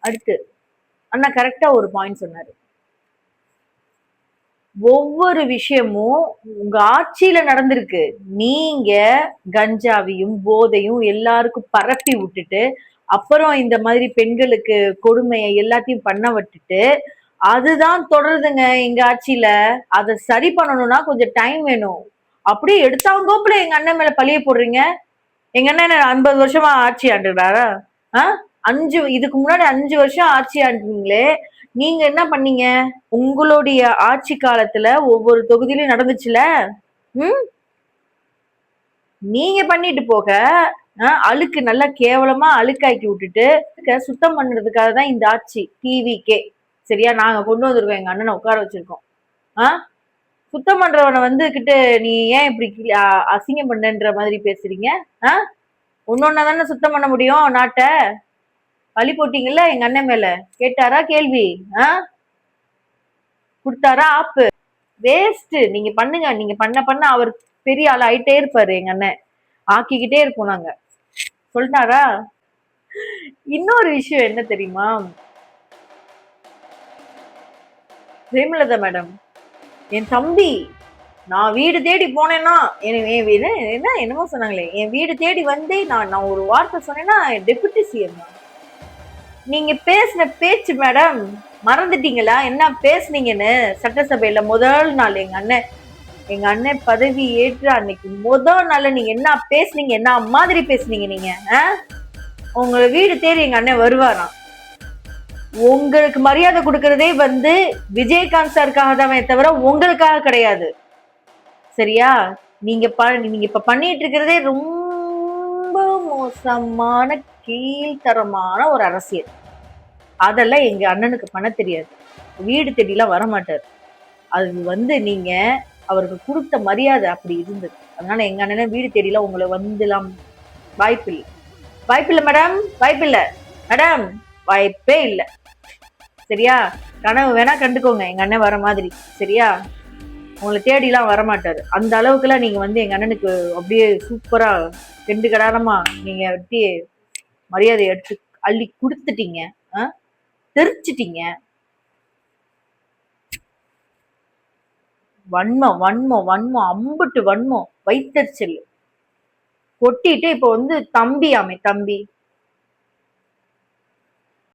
அடுத்து அண்ணா கரெக்டா ஒரு பாயிண்ட் சொன்னாரு. ஒவ்வொரு விஷயமும் உங்க ஆட்சியில நடந்திருக்கு. நீங்க கஞ்சாவையும் போதையும் எல்லாருக்கும் பரப்பி விட்டுட்டு அப்புறம் இந்த மாதிரி பெண்களுக்கு கொடுமையை எல்லாத்தையும் பண்ண விட்டுட்டு அதுதான் தொடருதுங்க எங்க ஆட்சியில. அதை சரி பண்ணணும்னா கொஞ்சம் டைம் வேணும். அப்படியே எடுத்தாங்கோப்புல எங்க அண்ணன் மேல பழிய போடுறீங்க. எங்க அண்ணன் 50 வருஷமா ஆட்சி ஆண்டுறாரா? இதுக்கு முன்னாடி 5 வருஷம் ஆட்சி ஆண்டுங்களே. நீங்க என்ன பண்ணீங்க? உங்களுடைய ஆட்சி காலத்துல ஒவ்வொரு தொகுதியிலும் நடந்துச்சுல. ம் நீங்க பண்ணிட்டு போக அழுக்கு நல்லா கேவலமா அழுக்காக்கி விட்டுட்டு சுத்தம் பண்றதுக்காக தான் இந்த ஆட்சி டிவிக்கே. சரியா? நாங்க கொண்டு வந்திருக்கோம், எங்க அண்ணனை உட்கார வச்சிருக்கோம். சுத்தம் பண்றவனை வந்துகிட்டு நீ ஏன் இப்படி அசிங்கம் பண்ணன்ற மாதிரி பேசுறீங்க? ஒன்னொன்னா தானே சுத்தம் பண்ண முடியும் நாட்டை. பழி போட்டீங்கல்ல எங்க அண்ணன் மேல. கேட்டாரா கேள்வி? கொடுத்தாரா ஆப்பு? வேஸ்ட். நீங்க பண்ணுங்க. நீங்க பண்ண அவர் பெரிய ஆள் ஆயிட்டே இருப்பாரு. எங்க அண்ணன் ஆக்கிக்கிட்டே இருப்போம் நாங்க. சொல்லிட்டாரா? இன்னொரு விஷயம் என்ன தெரியுமா பிரேமலதா மேடம், என் தம்பி நான் வீடு தேடி போனேன்னா என்னமோ சொன்னாங்களே, என் வீடு தேடி வந்தே நான் ஒரு வார்த்தை சொன்னேன்னா டெபுட்டி சிஎம். நீங்க பேசின பேச்சு மேடம் மறந்துட்டீங்களா? என்ன பேசுனீங்கன்னு சட்டசபையில முதல் நாள் எங்க அண்ணன் பதவி ஏற்று அன்னைக்கு முதல் நாள்ல நீங்க என்ன பேசுனீங்க? என்ன மாதிரி பேசுனீங்க நீங்க? உங்க வீடு தேடி எங்க அண்ணன் வருவாராம். உங்களுக்கு மரியாதை கொடுக்கறதே விஜயகாந்த் சாருக்காக தான் தவிர உங்களுக்காக கிடையாது. சரியா? நீங்க இப்ப பண்ணிட்டு இருக்கிறதே ரொம்ப மோசமான கீழ்த்தரமான ஒரு அரசியல். அதெல்லாம் எங்க அண்ணனுக்கு பண்ண தெரியாது. வீடு தேடிலாம் வரமாட்டாரு. அது நீங்க அவருக்கு கொடுத்த மரியாதை அப்படி இருந்தது. அதனால எங்க அண்ணன் வீடு தேடிலாம் உங்களை வந்துலாம் வாய்ப்பில்லை. வாய்ப்பில்லை மேடம். வாய்ப்பில்லை மேடம். வாய்ப்பே இல்லை. சரியா? கனவு வேணா கண்டுக்கோங்க எங்க அண்ணன் வர மாதிரி. சரியா? உங்களை தேடிலாம் வரமாட்டாரு. அந்த அளவுக்குலாம் நீங்க எங்க அண்ணனுக்கு அப்படியே சூப்பரா 2 கடாரமா நீங்க அப்படியே மரியாதை எடுத்து அள்ளி கொடுத்துட்டீங்க. தெரிச்சிட்டீங்க. வன்மம் வன்மம் வன்மம் அம்புட்டு வன்மம் வைத்தறிச்சல் கொட்டிட்டு இப்ப தம்பி